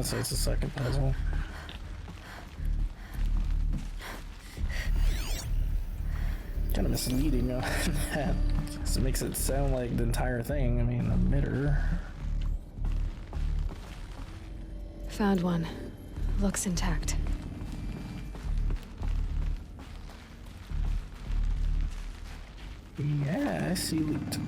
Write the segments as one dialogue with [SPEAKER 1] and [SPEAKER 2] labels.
[SPEAKER 1] So it's a second puzzle. Kind of misleading on that. Because it makes it sound like the entire thing. I mean, emitter.
[SPEAKER 2] Found one. Looks intact.
[SPEAKER 1] Yeah, I see loot.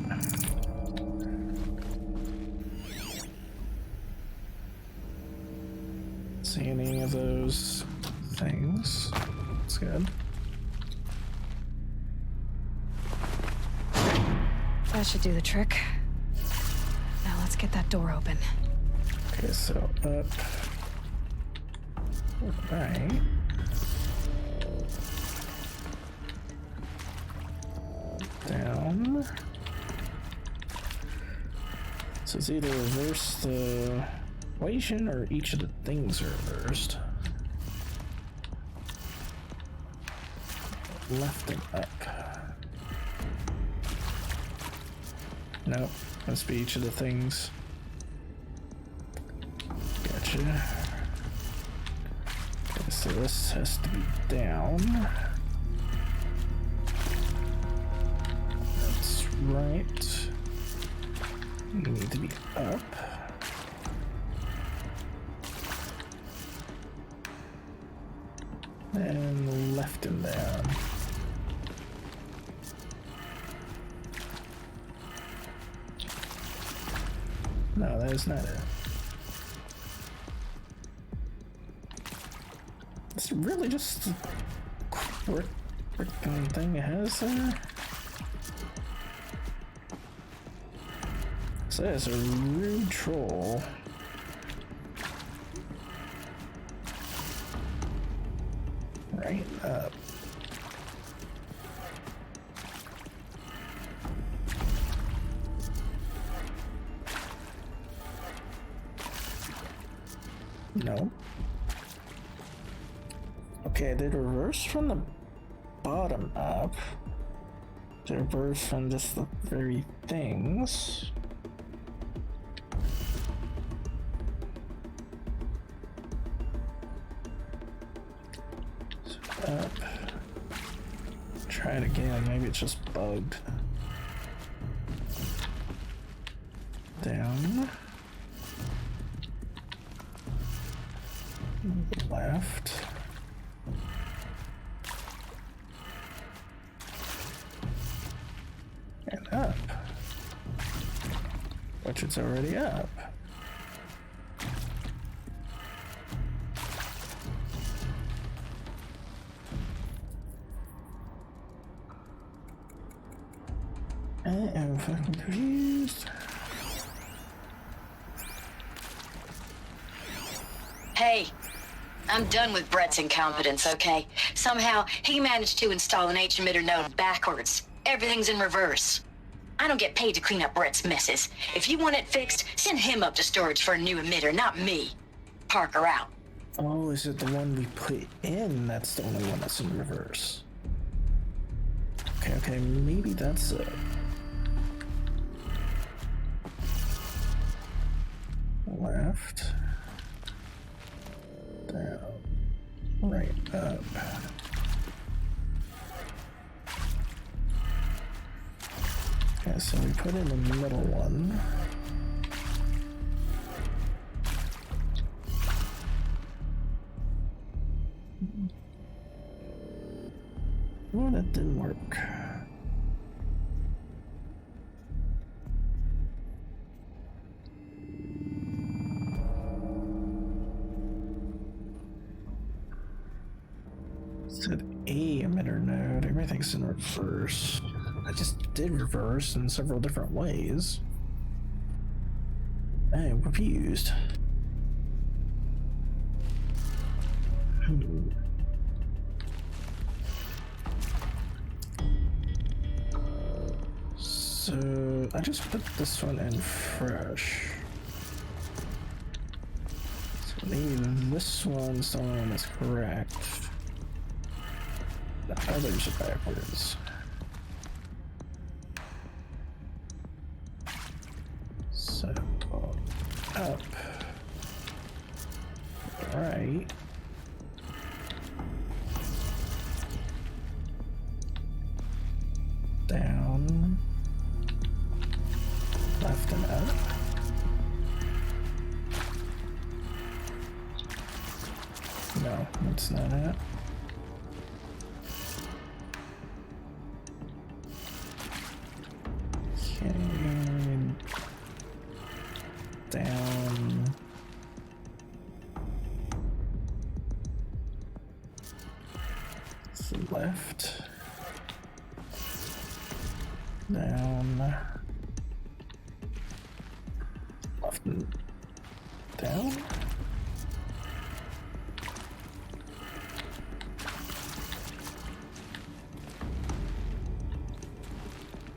[SPEAKER 1] See any of those things? That's good.
[SPEAKER 2] That should do the trick. Now let's get that door open.
[SPEAKER 1] Okay, so up. Right. Down. So it's either reverse the equation or each of the things are reversed. Left and up. Nope, must be each of the things. Gotcha. Okay, so this has to be down. That's right. You need to be up. And left and down. No, that is not it. It's really just a freaking thing it has there. So it's a rude troll. Right up. No. Okay, they reverse from the bottom up. They reverse from just the very things. So up. Try it again, maybe it's just bugged. Down. Left. And up. Which it's already up. I am fucking confused.
[SPEAKER 3] Hey, I'm done with Brett's incompetence, okay? Somehow, he managed to install an H-emitter node backwards. Everything's in reverse. I don't get paid to clean up Brett's messes. If you want it fixed, send him up to storage for a new emitter, not me. Parker out.
[SPEAKER 1] Oh, is it the one we put in that's the only one that's in reverse? Okay, maybe that's it. Left. Down. Right up. Okay, so we put in the middle one. Oh, that didn't work. Said A emitter node. Everything's in reverse. I just did reverse in several different ways. I am confused. So I just put this one in fresh. So maybe this one's the only one that's correct. The others are backwards. So up. right. Down. Left and up. No, that's not it. Okay. Down. Left. Down. Left and down.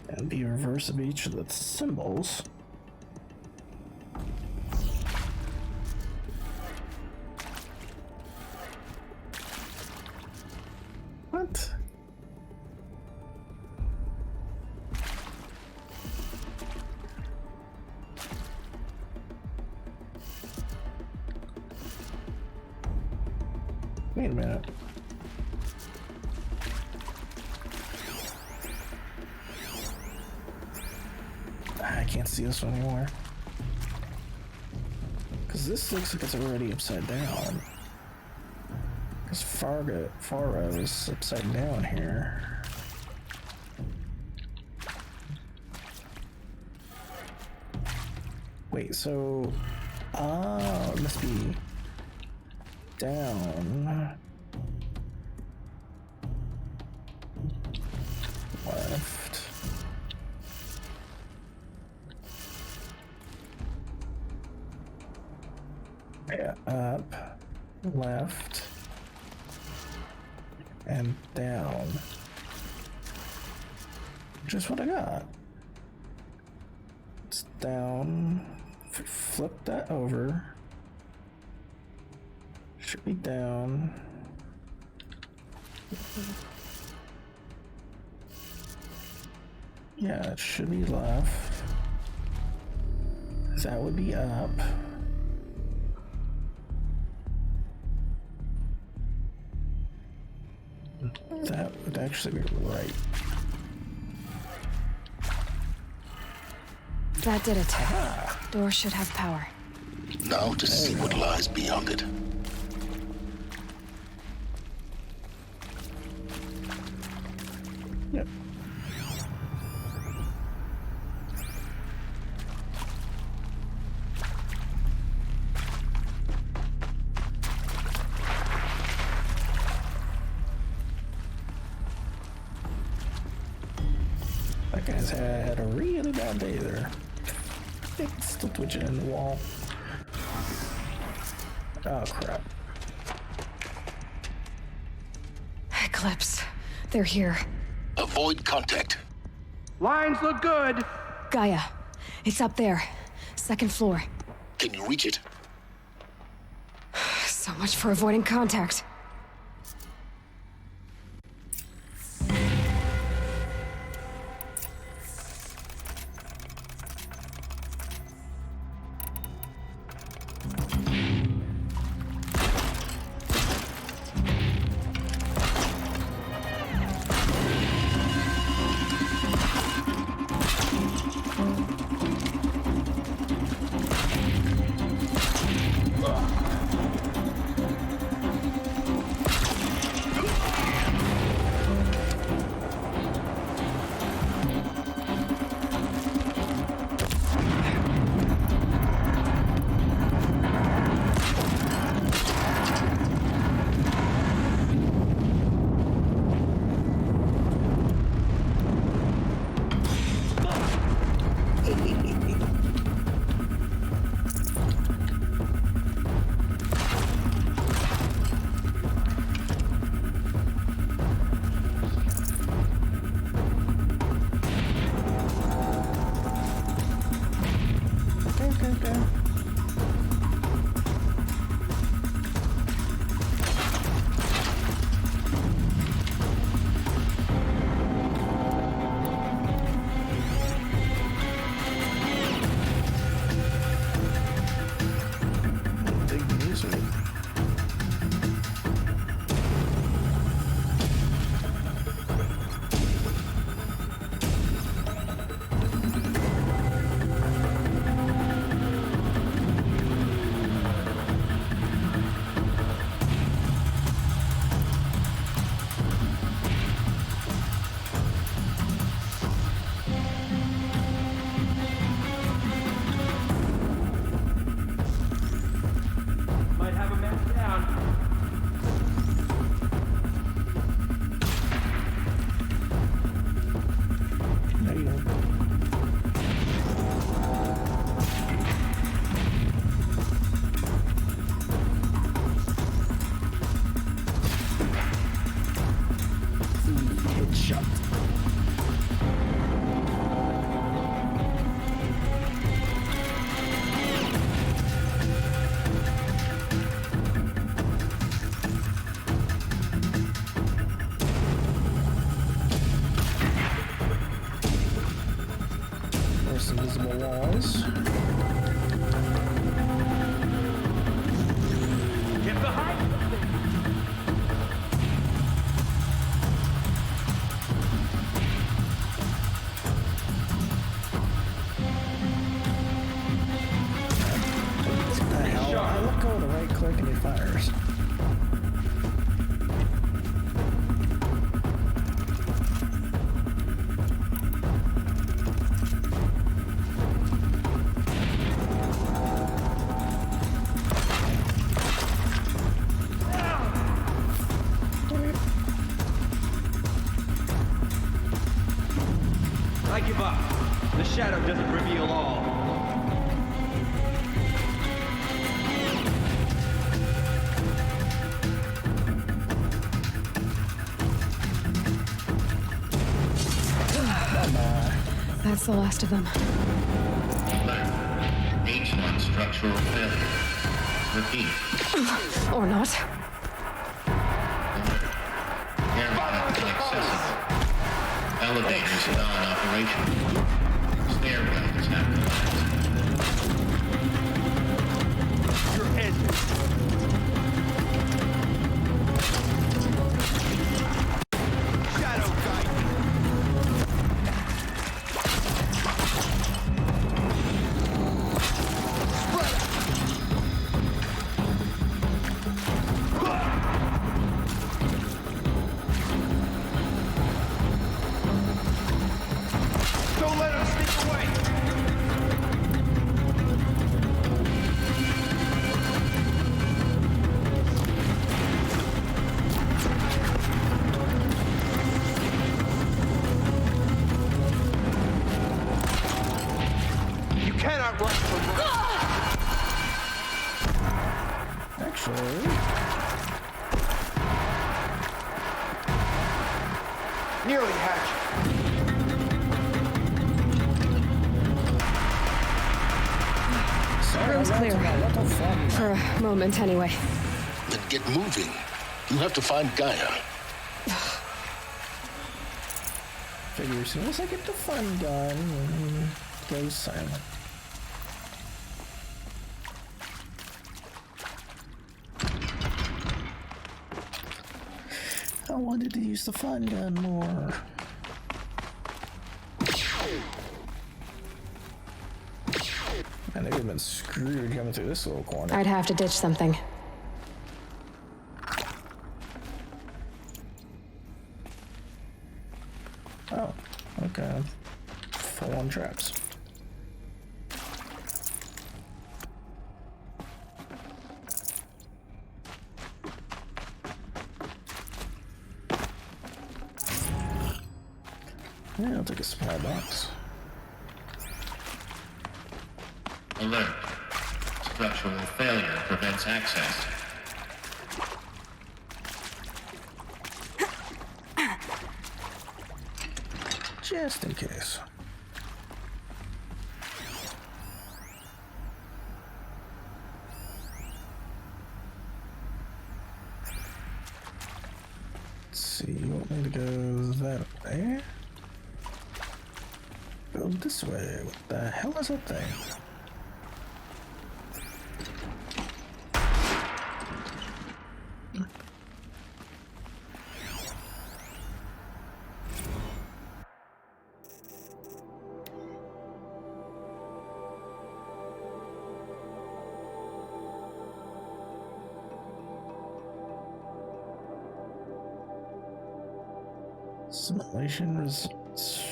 [SPEAKER 1] And the reverse of each of the symbols. What? Wait a minute. I can't see this one anymore. Because this looks like it's already upside down. Because Faro is upside down here. Wait, so... Ah, it must be... down. Left. Yeah, up, left, and down. Just what I got. It's down. Flip that over. Should be down. Yeah, it should be left. That would be up. That would actually be right.
[SPEAKER 2] That did it. Door should have power.
[SPEAKER 4] Now to see what lies beyond it.
[SPEAKER 1] Yep. That guy's had a really bad day there. It's still twitching in the wall. Oh crap.
[SPEAKER 2] Eclipse. They're here.
[SPEAKER 4] Avoid contact.
[SPEAKER 5] Lines look good.
[SPEAKER 2] Gaia. It's up there. Second floor.
[SPEAKER 4] Can you reach it?
[SPEAKER 2] So much for avoiding contact.
[SPEAKER 1] was.
[SPEAKER 5] Get behind!
[SPEAKER 1] What the hell? I let go of the right click and he fires.
[SPEAKER 5] I give up. The shadow doesn't reveal all.
[SPEAKER 2] That's the last of them.
[SPEAKER 6] H1 structural failure. Repeat.
[SPEAKER 2] Or not.
[SPEAKER 6] Airlock inaccessible. Elevators non-operational. Stairwells have collapsed.
[SPEAKER 5] You're ended. Shadow guide. Don't let him sneak away! You cannot run from
[SPEAKER 1] Actually,
[SPEAKER 5] nearly hatched.
[SPEAKER 1] sorry,
[SPEAKER 2] Room's
[SPEAKER 1] I
[SPEAKER 2] clear.
[SPEAKER 1] what the fuck?
[SPEAKER 2] For a moment, anyway.
[SPEAKER 4] Then get moving. You have to find Gaia.
[SPEAKER 1] Figure as soon as I get the fun done, it goes silent. I wanted to use the fun gun more. Man, they would have been screwed coming through this little corner.
[SPEAKER 2] I'd have to ditch something.
[SPEAKER 1] Oh, okay. Full on traps. Yeah, I'll take a supply box.
[SPEAKER 6] Alert. Structural failure prevents access.
[SPEAKER 1] Just in case. Let's see, you want me to go that way? Go this way. What the hell is that thing? Simulation results.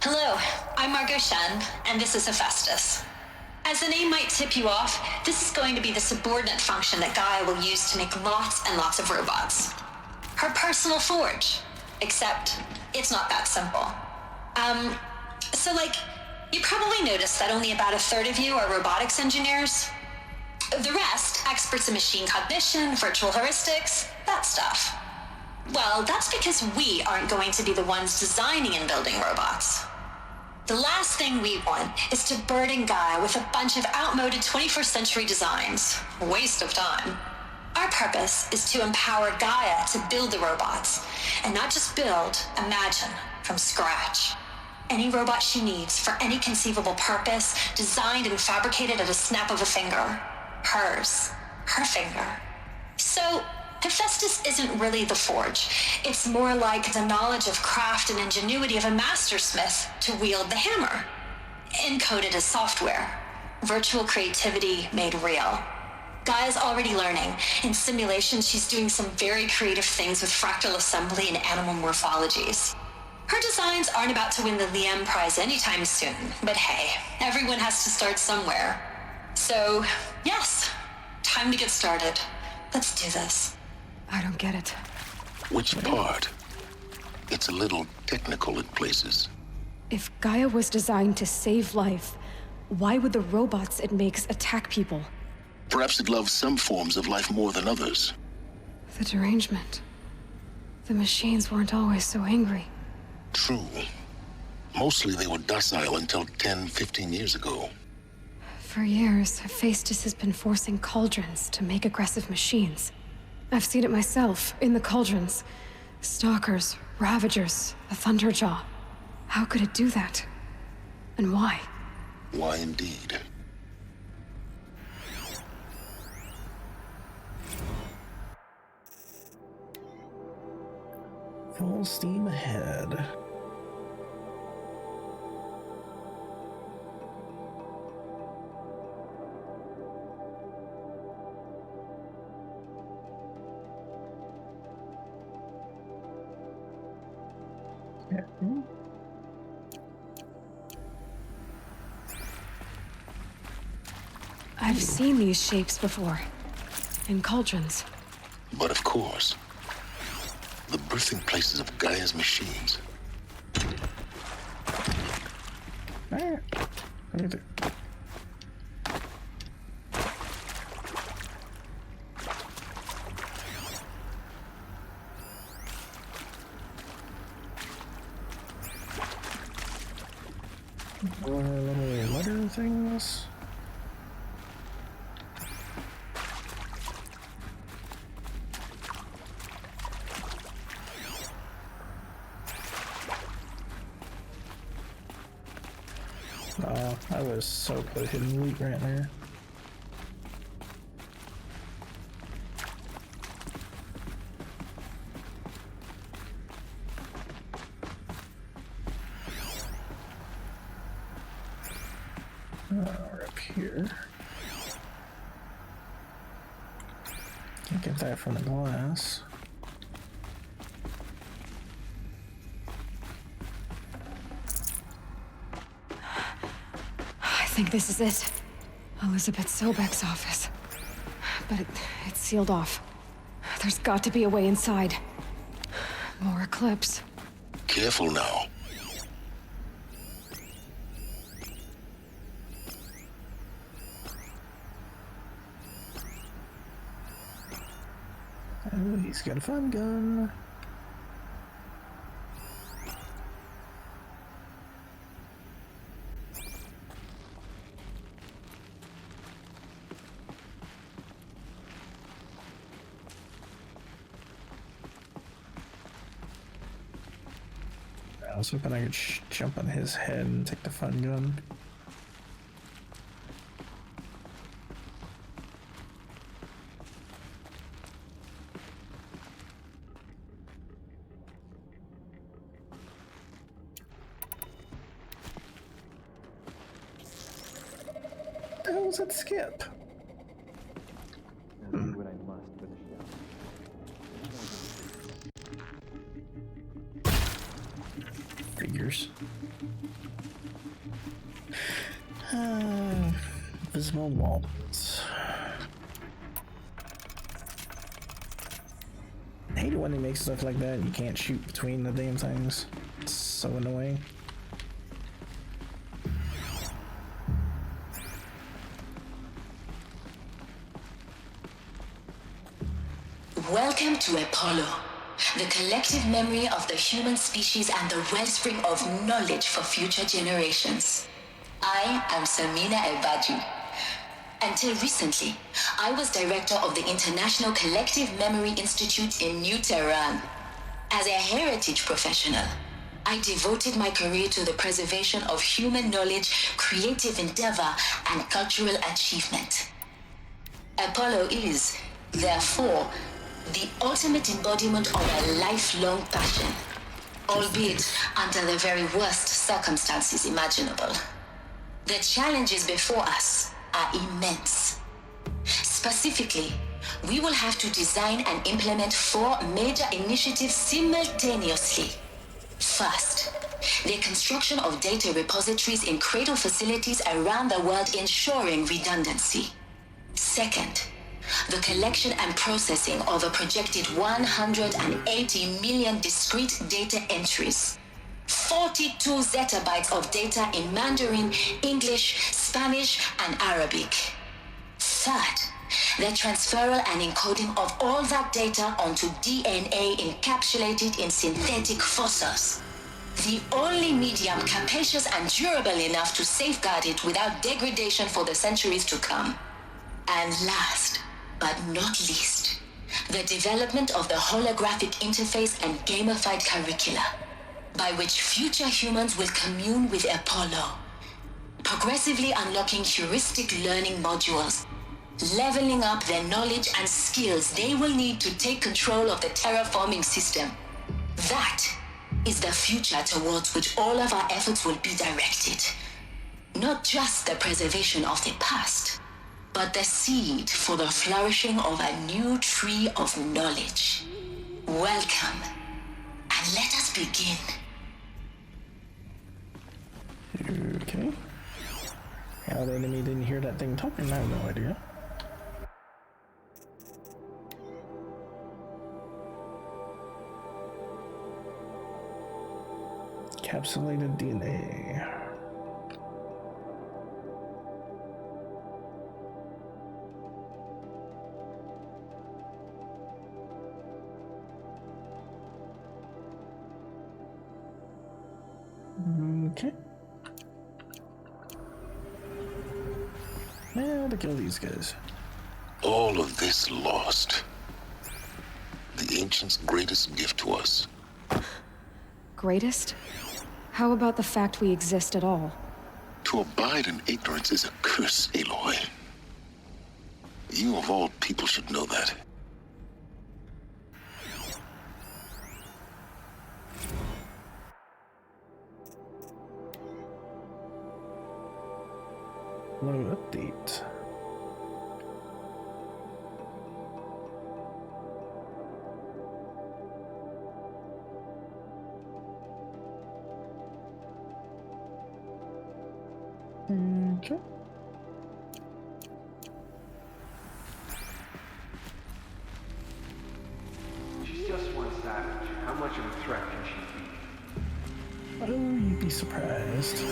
[SPEAKER 3] Hello, I'm Margot Shen, and this is Hephaestus. As the name might tip you off, this is going to be the subordinate function that Gaia will use to make lots and lots of robots. Her personal forge. Except, it's not that simple. You probably noticed that only about a third of you are robotics engineers. The rest, experts in machine cognition, virtual heuristics, that stuff. Well, that's because we aren't going to be the ones designing and building robots. The last thing we want is to burden Gaia with a bunch of outmoded 21st century designs. Waste of time. Our purpose is to empower Gaia to build the robots, and not just build, imagine, from scratch. Any robot she needs for any conceivable purpose, designed and fabricated at a snap of a finger. Hers. Her finger. So, Hephaestus isn't really the forge. It's more like the knowledge of craft and ingenuity of a mastersmith to wield the hammer. Encoded as software. Virtual creativity made real. Gaia's already learning. In simulations, she's doing some very creative things with fractal assembly and animal morphologies. Her designs aren't about to win the Liam Prize anytime soon, but hey, everyone has to start somewhere. So, yes, time to get started. Let's do this.
[SPEAKER 2] I don't get it.
[SPEAKER 4] Which part? It's a little technical in places.
[SPEAKER 2] If Gaia was designed to save life, why would the robots it makes attack people?
[SPEAKER 4] Perhaps it loves some forms of life more than others.
[SPEAKER 2] The derangement. The machines weren't always so angry.
[SPEAKER 4] True. Mostly they were docile until 10, 15 years ago.
[SPEAKER 2] For years, Hephaestus has been forcing cauldrons to make aggressive machines. I've seen it myself, in the cauldrons. Stalkers, Ravagers, the Thunderjaw. How could it do that? And why?
[SPEAKER 4] Why indeed?
[SPEAKER 1] Full steam ahead.
[SPEAKER 2] I've seen these shapes before. In cauldrons.
[SPEAKER 4] But of course, the birthing places of Gaia's machines.
[SPEAKER 1] Alright. Little letter things. Oh, I was so close to hitting loot right there. We're up here. Can't get that from the glass.
[SPEAKER 2] I think this is it. Elizabeth Sobek's office. But it's sealed off. There's got to be a way inside. More Eclipse.
[SPEAKER 4] Careful now.
[SPEAKER 1] Oh, he's got a fun gun. I was hoping I could jump on his head and take the fun gun. What the hell was that skip? Figures. Visible walls. I hate it when they make stuff like that and you can't shoot between the damn things. It's so annoying.
[SPEAKER 3] Welcome to Apollo. the collective memory of the human species and the wellspring of knowledge for future generations. I am Samina El-Badji. Until recently, I was director of the International Collective Memory Institute in New Tehran. As a heritage professional, I devoted my career to the preservation of human knowledge, creative endeavor, and cultural achievement. Apollo is, therefore, the ultimate embodiment of a lifelong passion, albeit under the very worst circumstances imaginable. The challenges before us are immense. Specifically, we will have to design and implement 4 major initiatives simultaneously. First, the construction of data repositories in cradle facilities around the world, ensuring redundancy. Second, the collection and processing of a projected 180 million discrete data entries. 42 zettabytes of data in Mandarin, English, Spanish, and Arabic. Third, the transferal and encoding of all that data onto DNA encapsulated in synthetic fossils. The only medium capacious and durable enough to safeguard it without degradation for the centuries to come. And last, but not least, the development of the holographic interface and gamified curricula, by which future humans will commune with Apollo, progressively unlocking heuristic learning modules, leveling up their knowledge and skills they will need to take control of the terraforming system. That is the future towards which all of our efforts will be directed. Not just the preservation of the past, but the seed for the flourishing of a new tree of knowledge. Welcome, and let us begin.
[SPEAKER 1] Okay. How the enemy didn't hear that thing talking, I have no idea. Encapsulated DNA. Okay. Now to kill these guys.
[SPEAKER 4] All of this lost. The ancients' greatest gift to us.
[SPEAKER 2] Greatest? How about the fact we exist at all?
[SPEAKER 4] To abide in ignorance is a curse, Aloy. You of all people should know that.
[SPEAKER 1] Low update. Okay.
[SPEAKER 5] She's just one savage. How much of a threat can she be?
[SPEAKER 1] Oh, you'd be surprised.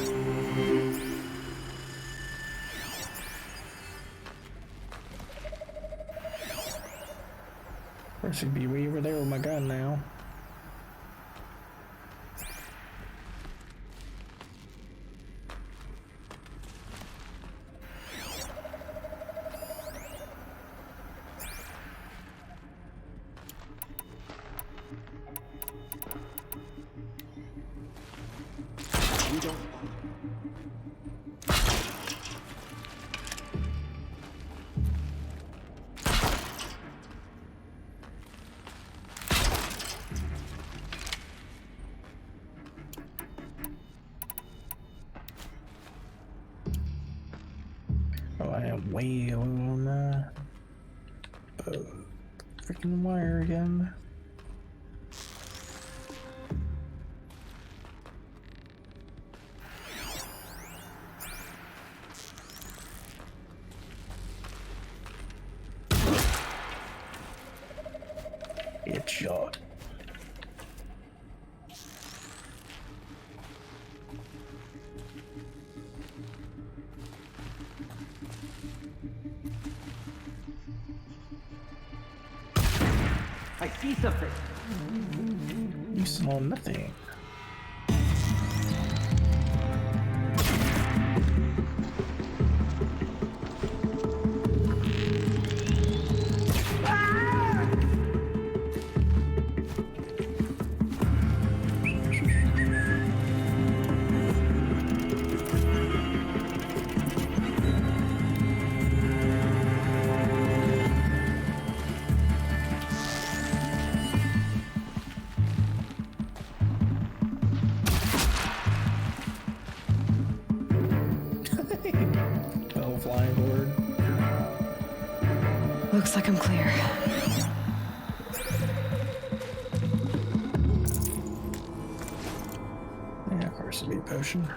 [SPEAKER 1] Of course, he'd be way over there with my gun now.
[SPEAKER 5] We don't.
[SPEAKER 1] Oh, I am way low on that. Freaking wire again. Headshot.
[SPEAKER 5] I see something.
[SPEAKER 1] You saw nothing. Oh, flying board.
[SPEAKER 2] Looks like I'm clear.
[SPEAKER 1] Yeah, of course it'd be a potion.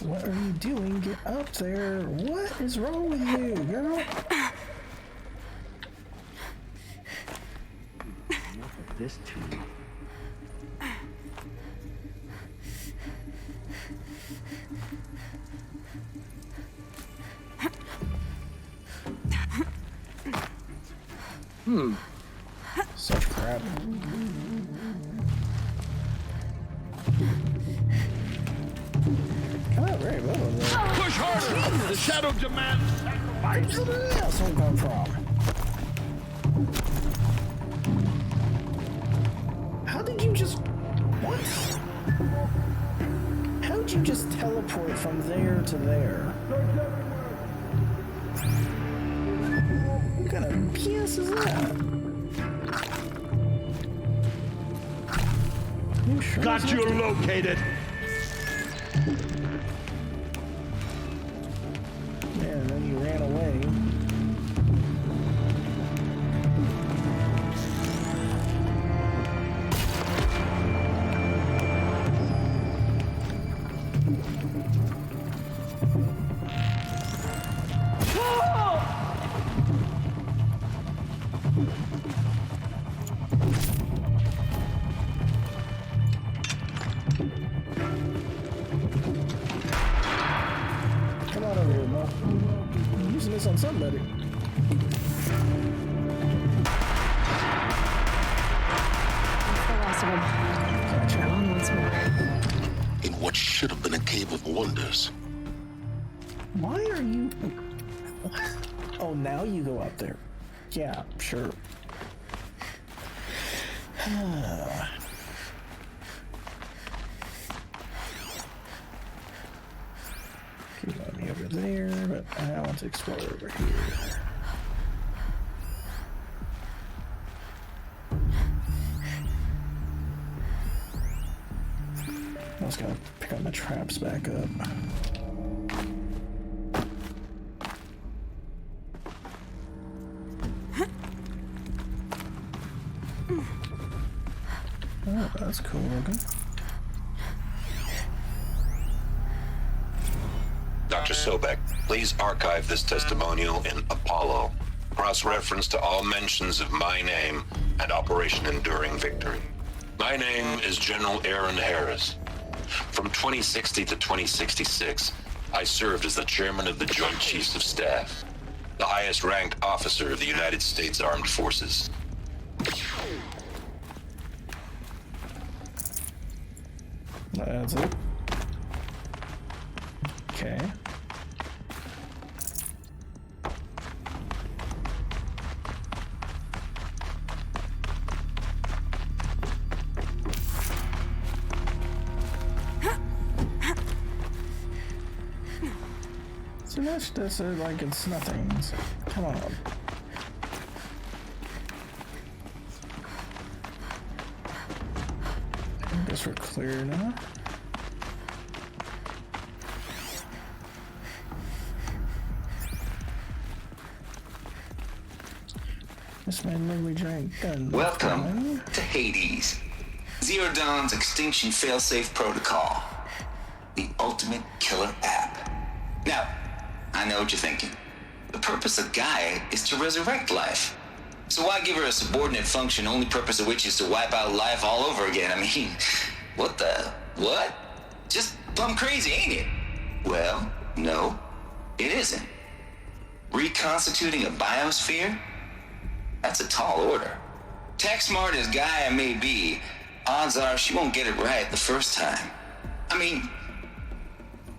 [SPEAKER 1] What are you doing? Get up there. What is wrong with you, girl?
[SPEAKER 5] This too.
[SPEAKER 1] Such crap. Come on, very well.
[SPEAKER 7] Push harder! The shadow demands sacrifice!
[SPEAKER 1] Where did that asshole come from? How did you just... What? How'd you just teleport from there to there? What kind of BS is that? You sure
[SPEAKER 7] Got you located!
[SPEAKER 1] Yeah, and then you ran away. Come on over here, Mo. I'm using this on somebody.
[SPEAKER 2] That's the last of them.
[SPEAKER 1] Gotcha.
[SPEAKER 2] On once more.
[SPEAKER 4] In what should have been a cave of wonders.
[SPEAKER 1] Why are you... What? Oh, now you go up there. Yeah, sure. Keep on me over there, but I want to explore over here. I was gonna pick up my traps back up. Oh, that's cool looking.
[SPEAKER 8] Dr. Sobek, please archive this testimonial in Apollo. Cross-reference to all mentions of my name and Operation Enduring Victory. My name is General Aaron Harris. From 2060 to 2066, I served as the chairman of the Joint Chiefs of Staff, the highest-ranked officer of the United States Armed Forces.
[SPEAKER 1] That's it. Okay. So much does it like it's nothing. Come on. I guess we're clear now. This my lovely giant gun.
[SPEAKER 9] Welcome to Hades. Zero Dawn's extinction failsafe protocol. The ultimate killer app. Now, I know what you're thinking. The purpose of Gaia is to resurrect life. So why give her a subordinate function, only purpose of which is to wipe out life all over again? I mean, what? Just plumb crazy, ain't it? Well, no, it isn't. Reconstituting a biosphere? That's a tall order. Tech smart as Gaia may be, odds are she won't get it right the first time. I mean,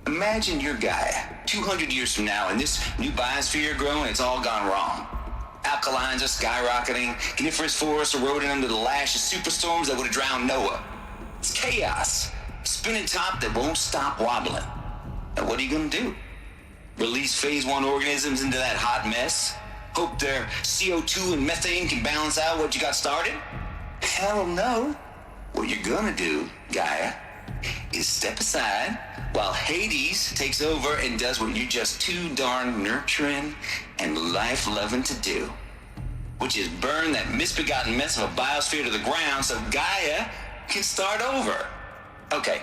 [SPEAKER 9] imagine you're Gaia, 200 years from now, and this new biosphere growing, it's all gone wrong. Alkalines are skyrocketing, coniferous forests eroding under the lash of superstorms that would have drowned Noah. It's chaos, spinning top that won't stop wobbling. Now what are you gonna do? Release phase 1 organisms into that hot mess? Hope their CO2 and methane can balance out what you got started? Hell no. What you're gonna do, Gaia, is step aside while Hades takes over and does what you're just too darn nurturing and life-loving to do, which is burn that misbegotten mess of a biosphere to the ground so Gaia can start over. Okay,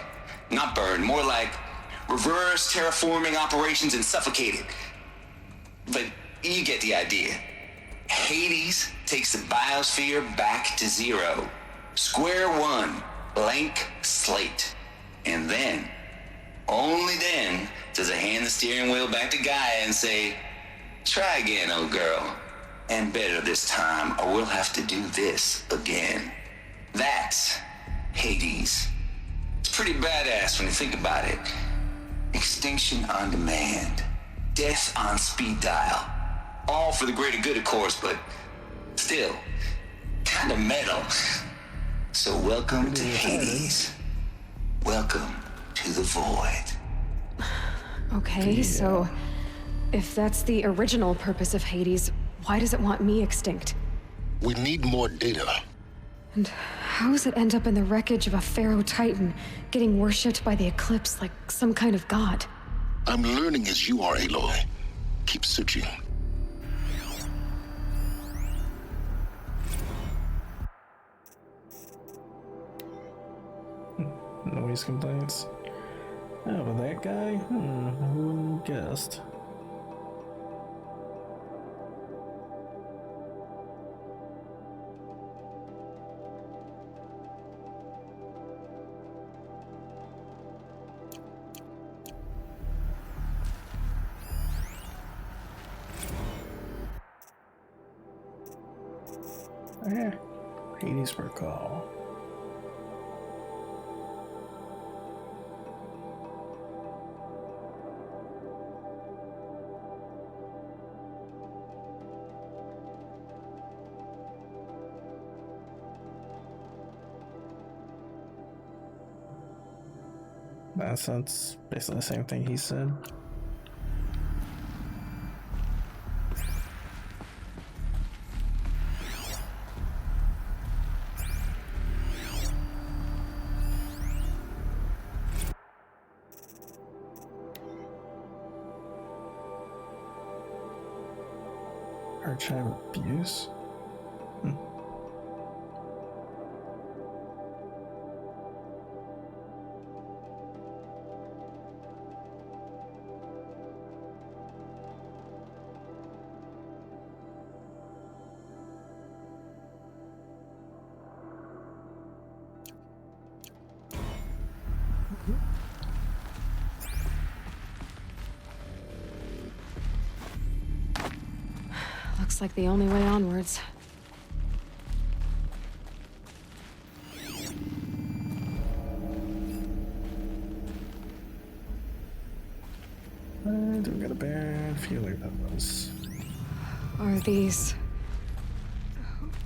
[SPEAKER 9] not burn, more like reverse terraforming operations and suffocate it. But you get the idea. Hades takes the biosphere back to zero. Square one, blank slate. And then, only then, does it hand the steering wheel back to Gaia and say, try again, old girl. And better this time, or we'll have to do this again. That's Hades. It's pretty badass when you think about it. Extinction on demand. Death on speed dial. All for the greater good, of course, but still, kind of metal. So welcome to Hades. Welcome to the void.
[SPEAKER 2] Okay, so if that's the original purpose of Hades, why does it want me extinct?
[SPEAKER 4] We need more data.
[SPEAKER 2] And how does it end up in the wreckage of a Pharaoh Titan, getting worshipped by the Eclipse like some kind of god?
[SPEAKER 4] I'm learning as you are, Aloy. Keep searching.
[SPEAKER 1] Noise complaints. Oh, but that guy? Who wouldn't have guessed? Hades Recall. That's basically the same thing he said. Archive abuse?
[SPEAKER 2] Looks like the only way onwards.
[SPEAKER 1] I do get a bad feeling that was.
[SPEAKER 2] Are these...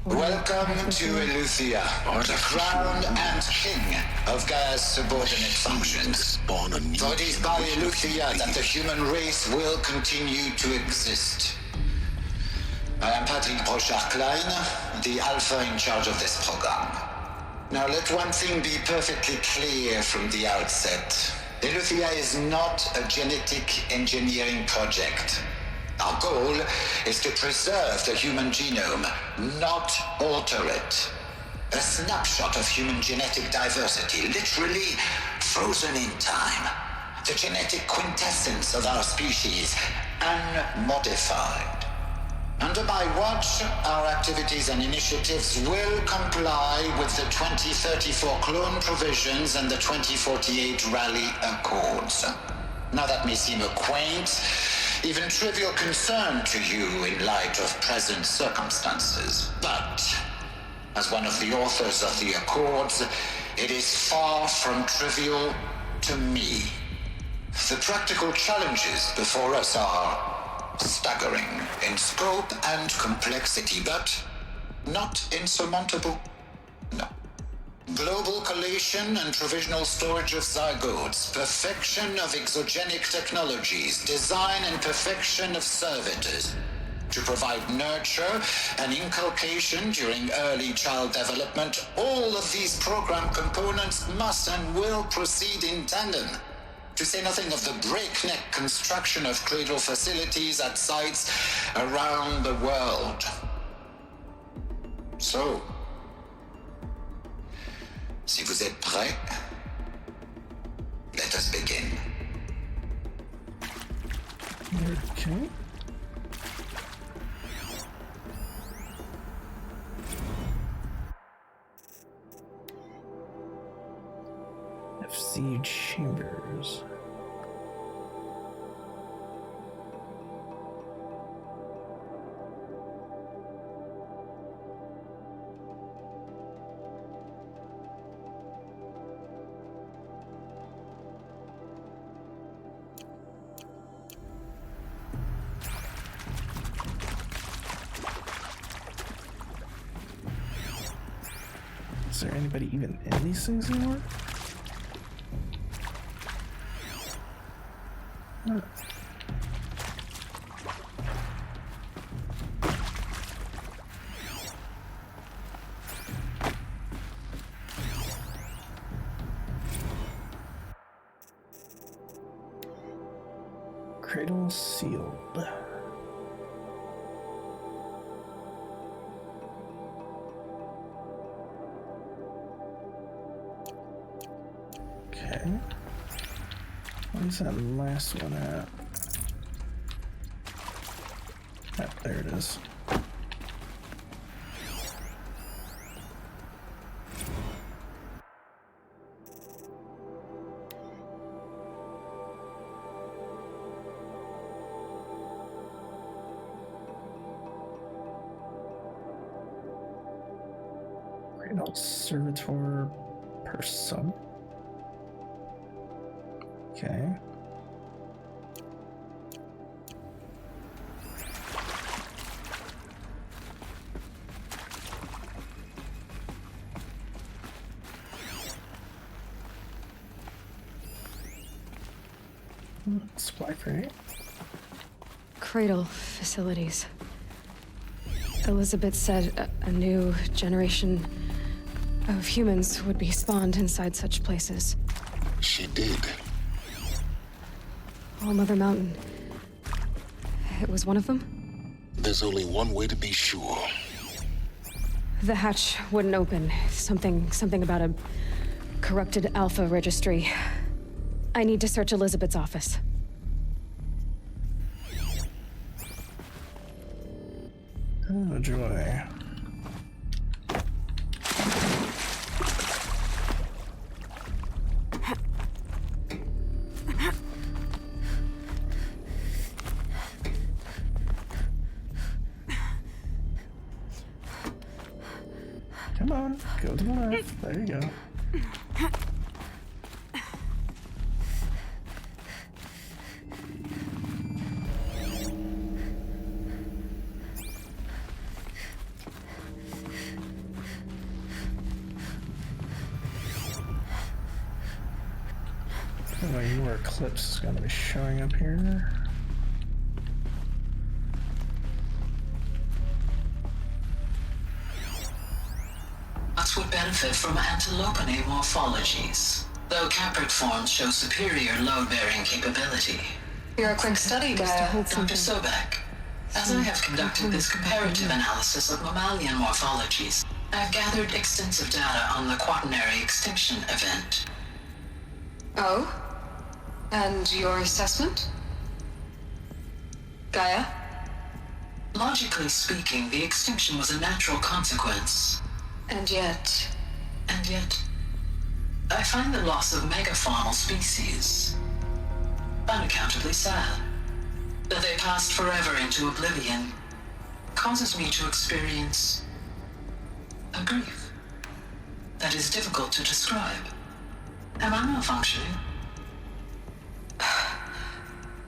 [SPEAKER 9] Welcome to Eleuthia, the crown and king of Gaia's subordinate functions. For it is by Eleuthia that the human race will continue to exist. I am Patrick Brochard-Klein, the Alpha in charge of this program. Now let one thing be perfectly clear from the outset. Eleuthia is not a genetic engineering project. Our goal is to preserve the human genome, not alter it. A snapshot of human genetic diversity, literally frozen in time. The genetic quintessence of our species, unmodified. Under my watch, our activities and initiatives will comply with the 2034 clone provisions and the 2048 Raleigh Accords. Now that may seem a quaint, even trivial concern to you in light of present circumstances, but as one of the authors of the Accords, it is far from trivial to me. The practical challenges before us are staggering in scope and complexity, but not insurmountable. No. Global collation and provisional storage of zygotes, perfection of exogenic technologies, design and perfection of servitors to provide nurture and inculcation during early child development. All of these program components must and will proceed in tandem. To say nothing of the breakneck construction of cradle facilities at sites around the world. So, si vous êtes prêts, let us begin.
[SPEAKER 1] Okay. FC Chambers. Is there anybody even in these things anymore? Huh. Cradle sealed. Okay. Where's that last one at? Ah, there it is. Cradle servitor person. Okay. Supply crate.
[SPEAKER 2] Cradle facilities. Elizabeth said a new generation of humans would be spawned inside such places.
[SPEAKER 4] She did.
[SPEAKER 2] All Mother Mountain. It was one of them?
[SPEAKER 4] There's only one way to be sure.
[SPEAKER 2] The hatch wouldn't open. Something about a corrupted Alpha registry. I need to search Elizabeth's office.
[SPEAKER 1] Oh, joy. Come on, go to the left. There you go. More Eclipse is going to be showing up here.
[SPEAKER 9] Us would benefit from antilopinae morphologies, though Caprid forms show superior load-bearing capability. You're a quick study guy, Dr. Sobek.
[SPEAKER 3] As I have conducted this comparative analysis of mammalian morphologies, I've gathered extensive data on the Quaternary extinction event. Oh? And your assessment? Gaia? Logically speaking, the extinction was a natural consequence. And yet, I find the loss of megafaunal species unaccountably sad. That they passed forever into oblivion causes me to experience a grief that is difficult to describe. Am I malfunctioning?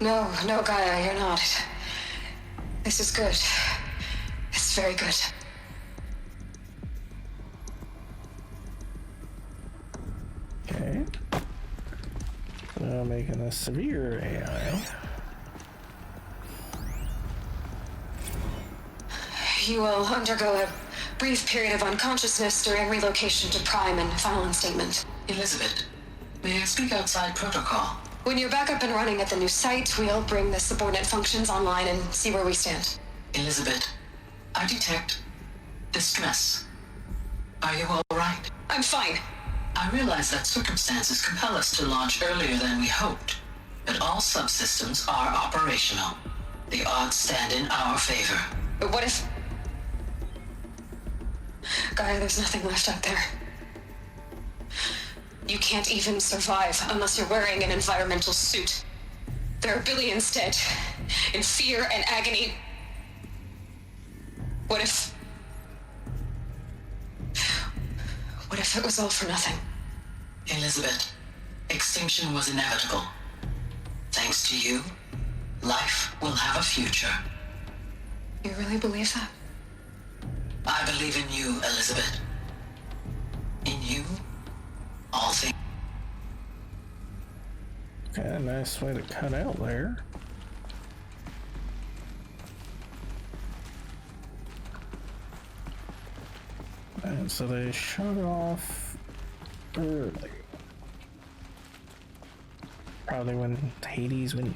[SPEAKER 3] No, Gaia, you're not. This is good. It's very good.
[SPEAKER 1] Okay. So making a severe AI.
[SPEAKER 2] You will undergo a brief period of unconsciousness during relocation to Prime and final instatement.
[SPEAKER 3] Elizabeth, may I speak outside protocol?
[SPEAKER 2] When you're back up and running at the new site, we'll bring the subordinate functions online and see where we stand.
[SPEAKER 3] Elizabeth, I detect distress. Are you all right?
[SPEAKER 2] I'm fine.
[SPEAKER 3] I realize that circumstances compel us to launch earlier than we hoped, but all subsystems are operational. The odds stand in our favor.
[SPEAKER 2] But what if... Gaia, there's nothing left out there. You can't even survive unless you're wearing an environmental suit. There are billions dead, in fear and agony. What if it was all for nothing?
[SPEAKER 3] Elizabeth, extinction was inevitable. Thanks to you, life will have a future.
[SPEAKER 2] You really believe that?
[SPEAKER 3] I believe in you, Elizabeth. In you, all things.
[SPEAKER 1] Okay, nice way to cut out there. And so they shut off early. Probably when Hades went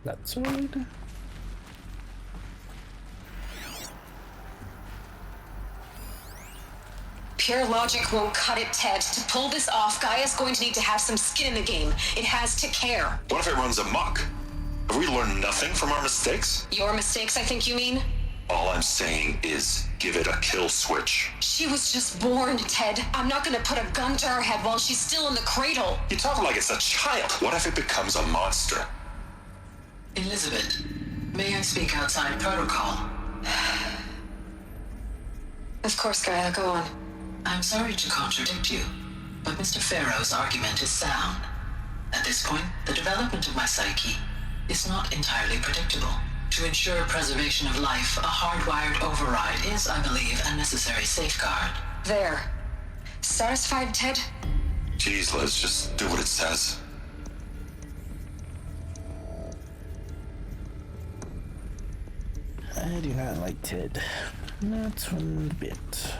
[SPEAKER 1] nutsoid.
[SPEAKER 2] Pure logic won't cut it, Ted. To pull this off, Gaia's going to need to have some skin in the game. It has to care.
[SPEAKER 8] What if it runs amok? Have we learned nothing from our mistakes?
[SPEAKER 2] Your mistakes, I think you mean?
[SPEAKER 8] All I'm saying is give it a kill switch.
[SPEAKER 2] She was just born, Ted. I'm not gonna put a gun to her head while she's still in the cradle.
[SPEAKER 8] You talk like it's a child. What if it becomes a monster?
[SPEAKER 3] Elizabeth, may I speak outside protocol?
[SPEAKER 2] Of course, Gaia, go on.
[SPEAKER 3] I'm sorry to contradict you, but Mr. Farrow's argument is sound. At this point, the development of my psyche is not entirely predictable. To ensure preservation of life, a hardwired override is, I believe, a necessary safeguard.
[SPEAKER 2] There. Satisfied, Ted?
[SPEAKER 8] Jeez, let's just do what it says.
[SPEAKER 1] I do not like Ted. Not one bit.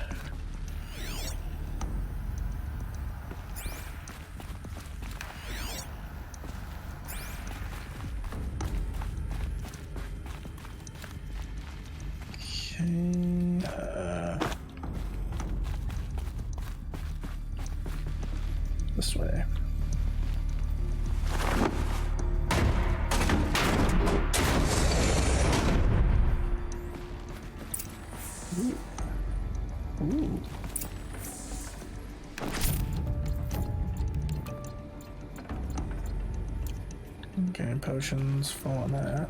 [SPEAKER 1] This way. Ooh. Ooh. Okay, potions, full on that.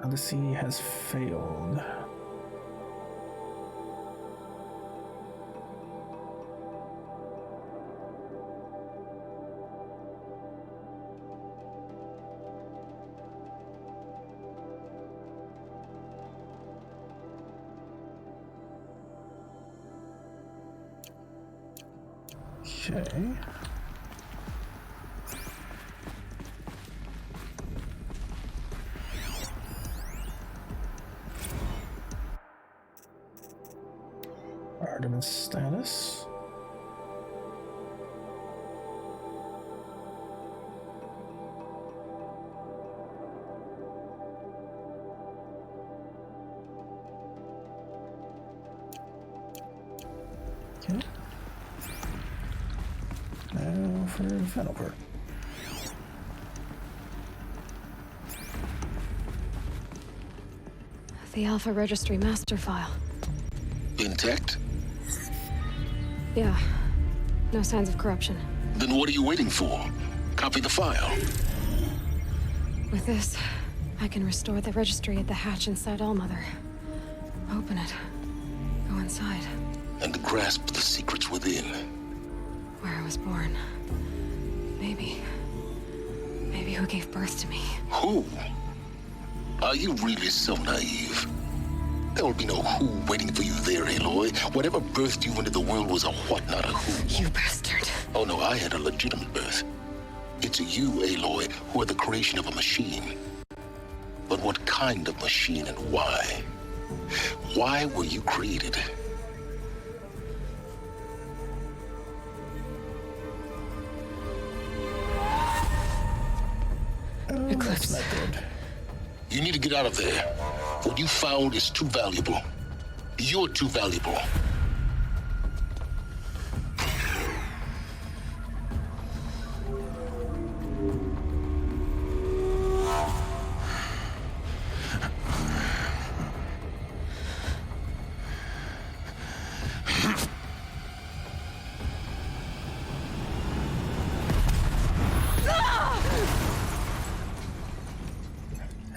[SPEAKER 1] Odyssey has failed. Okay. Artemis status. Okay. Now for the final part.
[SPEAKER 2] The Alpha Registry master file.
[SPEAKER 4] Intact?
[SPEAKER 2] Yeah. No signs of corruption.
[SPEAKER 4] Then what are you waiting for? Copy the file.
[SPEAKER 2] With this, I can restore the registry at the hatch inside Allmother. Open it. Go inside.
[SPEAKER 4] And grasp the secrets within.
[SPEAKER 2] Where I was born. Maybe who gave birth to me.
[SPEAKER 4] Who? Are you really so naive? There will be no who waiting for you there, Aloy. Whatever birthed you into the world was a what, not a who.
[SPEAKER 2] You bastard.
[SPEAKER 4] Oh no, I had a legitimate birth. It's you, Aloy, who are the creation of a machine. But what kind of machine and why? Why were you created?
[SPEAKER 2] Eclipse.
[SPEAKER 1] That's not good.
[SPEAKER 4] You need to get out of there. What you found is too valuable. You're too valuable.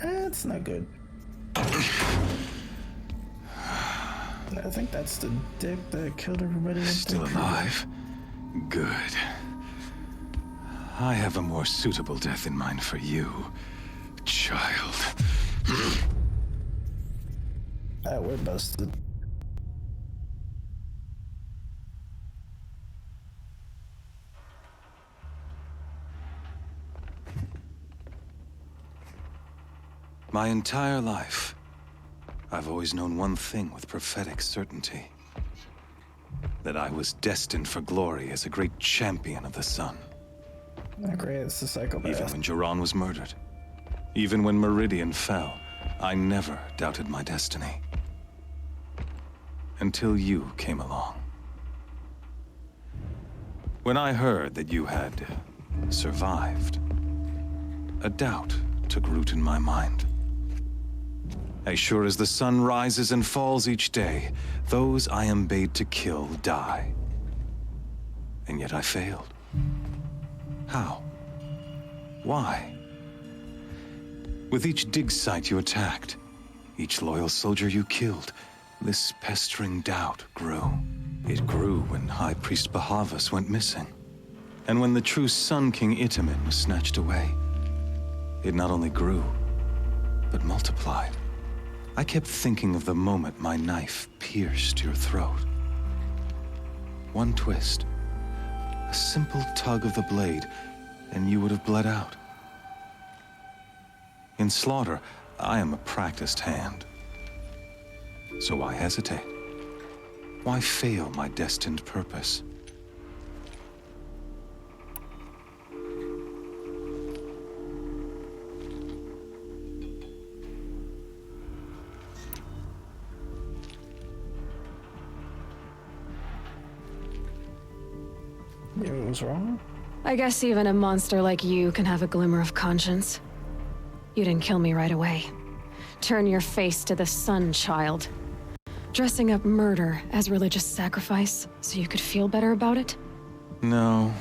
[SPEAKER 1] That's not good. I think that's the dick that killed everybody.
[SPEAKER 10] Still alive? Good. I have a more suitable death in mind for you, child.
[SPEAKER 1] We're busted.
[SPEAKER 10] My entire life, I've always known one thing with prophetic certainty. That I was destined for glory as a great champion of the sun.
[SPEAKER 1] Not great, it's the psychopath.
[SPEAKER 10] Even when Jiran was murdered. Even when Meridian fell, I never doubted my destiny. Until you came along. When I heard that you had survived, a doubt took root in my mind. As sure as the sun rises and falls each day, those I am bade to kill die. And yet I failed. How? Why? With each dig site you attacked, each loyal soldier you killed, this pestering doubt grew. It grew when High Priest Bahavas went missing. And when the true Sun King Itamen was snatched away. It not only grew, but multiplied. I kept thinking of the moment my knife pierced your throat. One twist, a simple tug of the blade, and you would have bled out. In slaughter, I am a practiced hand. So why hesitate? Why fail my destined purpose?
[SPEAKER 1] What was wrong?
[SPEAKER 2] I guess even a monster like you can have a glimmer of conscience. You didn't kill me right away. Turn your face to the sun, child. Dressing up murder as religious sacrifice so you could feel better about it?
[SPEAKER 10] No,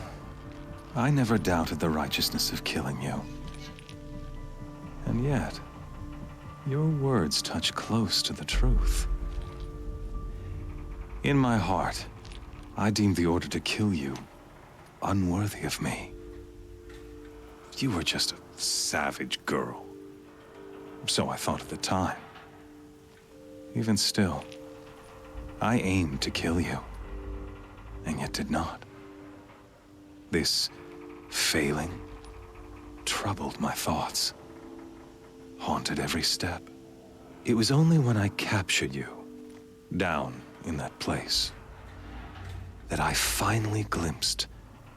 [SPEAKER 10] I never doubted the righteousness of killing you. And yet, your words touch close to the truth. In my heart, I deemed the order to kill you unworthy of me. You were just a savage girl. So I thought at the time. Even still, I aimed to kill you, and yet did not. This failing troubled my thoughts, haunted every step. It was only when I captured you, down in that place, that I finally glimpsed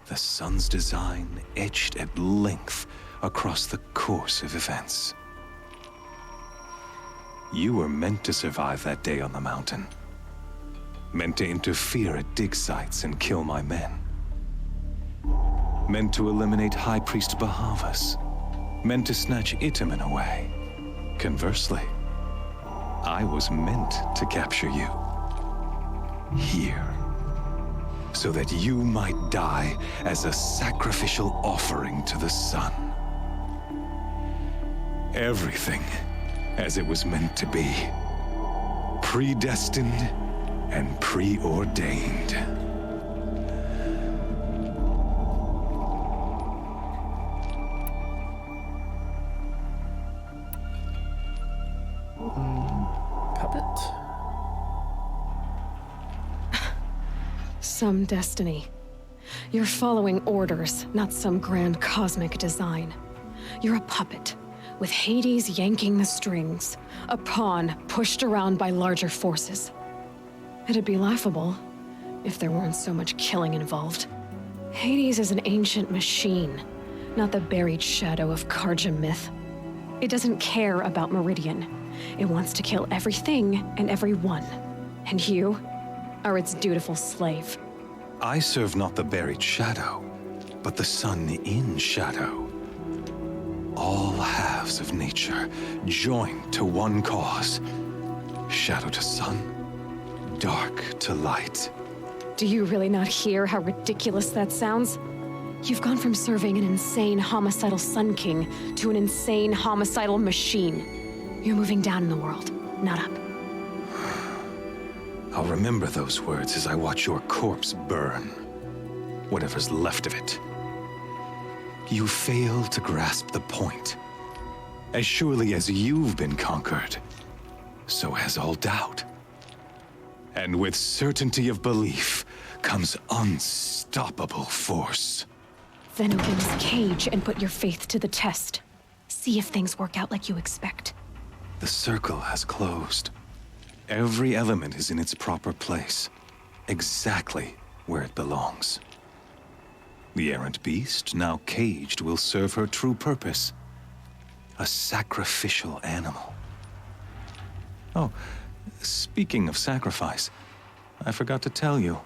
[SPEAKER 10] the sun's design etched at length across the course of events. You were meant to survive that day on the mountain. meant to interfere at dig sites and kill my men. Meant to eliminate High Priest Bahavas. Meant to snatch Itamen away. Conversely, I was meant to capture you. Here. So that you might die as a sacrificial offering to the sun. Everything as it was meant to be. Predestined and preordained.
[SPEAKER 1] Puppet?
[SPEAKER 2] Some destiny. You're following orders, not some grand cosmic design. You're a puppet, with Hades yanking the strings, a pawn pushed around by larger forces. It'd be laughable if there weren't so much killing involved. Hades is an ancient machine, not the buried shadow of Carja myth. It doesn't care about Meridian. It wants to kill everything and everyone. And you are its dutiful slave.
[SPEAKER 10] I serve not the buried shadow, but the sun in shadow. All halves of nature joined to one cause. Shadow to sun, dark to light.
[SPEAKER 2] Do you really not hear how ridiculous that sounds? You've gone from serving an insane homicidal Sun King to an insane homicidal machine. You're moving down in the world, not up.
[SPEAKER 10] I'll remember those words as I watch your corpse burn. Whatever's left of it. You fail to grasp the point. As surely as you've been conquered, so has all doubt. And with certainty of belief comes unstoppable force.
[SPEAKER 2] Then open this cage and put your faith to the test. See if things work out like you expect.
[SPEAKER 10] The circle has closed. Every element is in its proper place, exactly where it belongs. The errant beast, now caged, will serve her true purpose. A sacrificial animal. Oh, speaking of sacrifice, I forgot to tell you.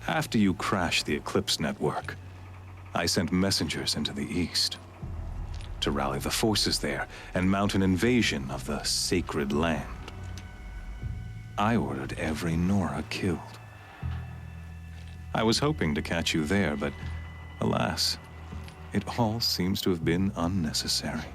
[SPEAKER 10] After you crashed the Eclipse network, I sent messengers into the east to rally the forces there and mount an invasion of the sacred land. I ordered every Nora killed. I was hoping to catch you there, but alas, it all seems to have been unnecessary.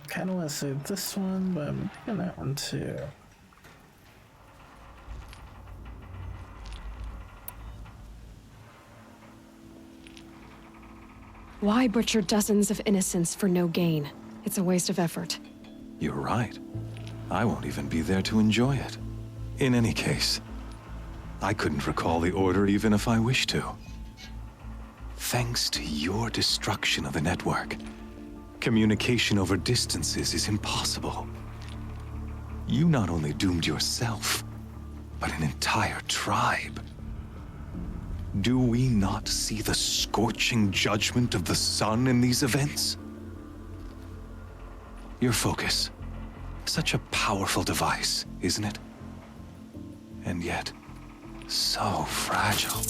[SPEAKER 1] Kinda wanna save this one, but I'm picking that one too.
[SPEAKER 2] Why butcher dozens of innocents for no gain? It's a waste of effort.
[SPEAKER 10] You're right. I won't even be there to enjoy it. In any case, I couldn't recall the order even if I wished to. Thanks to your destruction of the network, communication over distances is impossible. You not only doomed yourself, but an entire tribe. Do we not see the scorching judgment of the sun in these events? Your focus. Such a powerful device, isn't it? And yet, so fragile.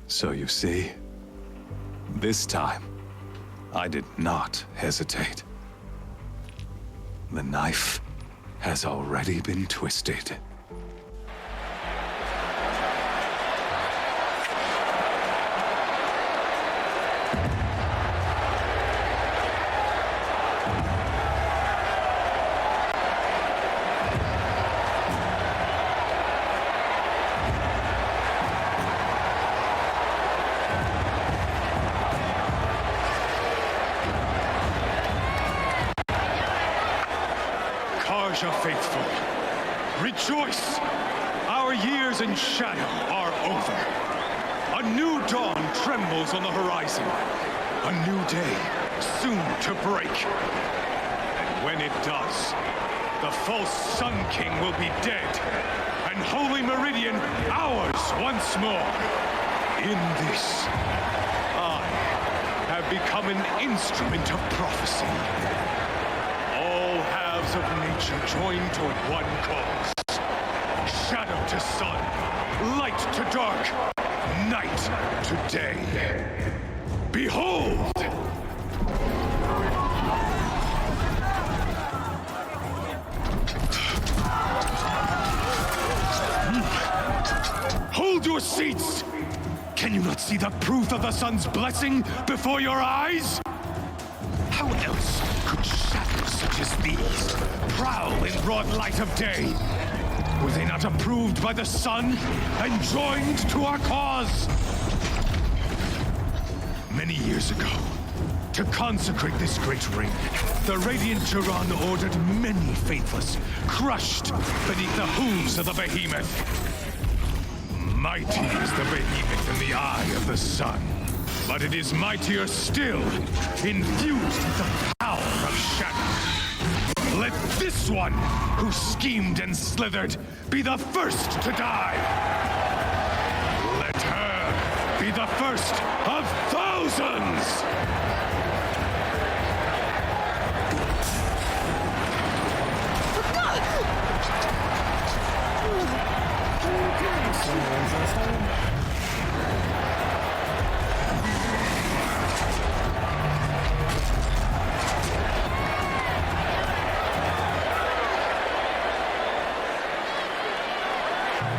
[SPEAKER 10] So you see, this time, I did not hesitate. The knife has already been twisted. Asha faithful, rejoice! Our years in shadow are over. A new dawn trembles on the horizon. A new day soon to break. And when it does, the false Sun King will be dead, and Holy Meridian ours once more. In this, I have become an instrument of prophecy. All halves of nature join to one cause. Shadow to sun, light to dark, night to day. Behold! Hold your seats! Can you not see the proof of the sun's blessing before your eyes? How else could shadows such as these prowl in broad light of day? Were they not approved by the sun and joined to our cause? Many years ago, to consecrate this great ring, the Radiant Turan ordered many faithless, crushed beneath the hooves of the behemoth. Mighty is the behemoth in the eye of the sun, but it is mightier still, infused with the power of shadow. Let this one, who schemed and slithered, be the first to die. Let her be the first of thousands!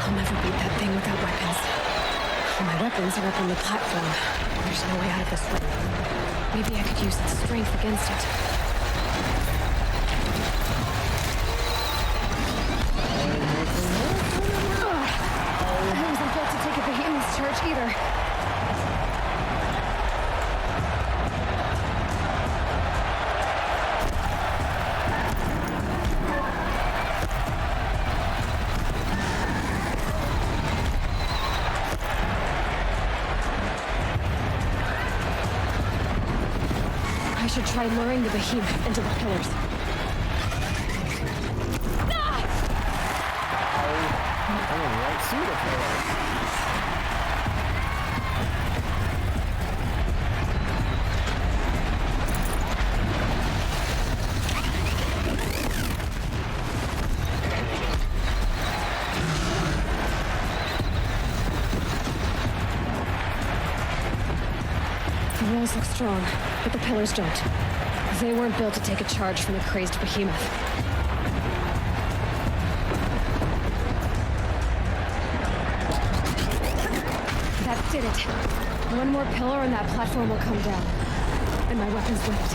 [SPEAKER 2] I'll never beat that thing without weapons. All my weapons are up on the platform. There's no way out of this room. Maybe I could use its strength against it. I wasn't built to take a behemoth's charge either. I should try luring the behemoth into the pillars.
[SPEAKER 1] Right through the pillar.
[SPEAKER 2] The walls look strong, but the pillars don't. They weren't built to take a charge from the crazed behemoth. That did it. One more pillar and that platform will come down. And my weapon's lift.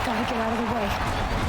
[SPEAKER 2] Gotta get out of the way.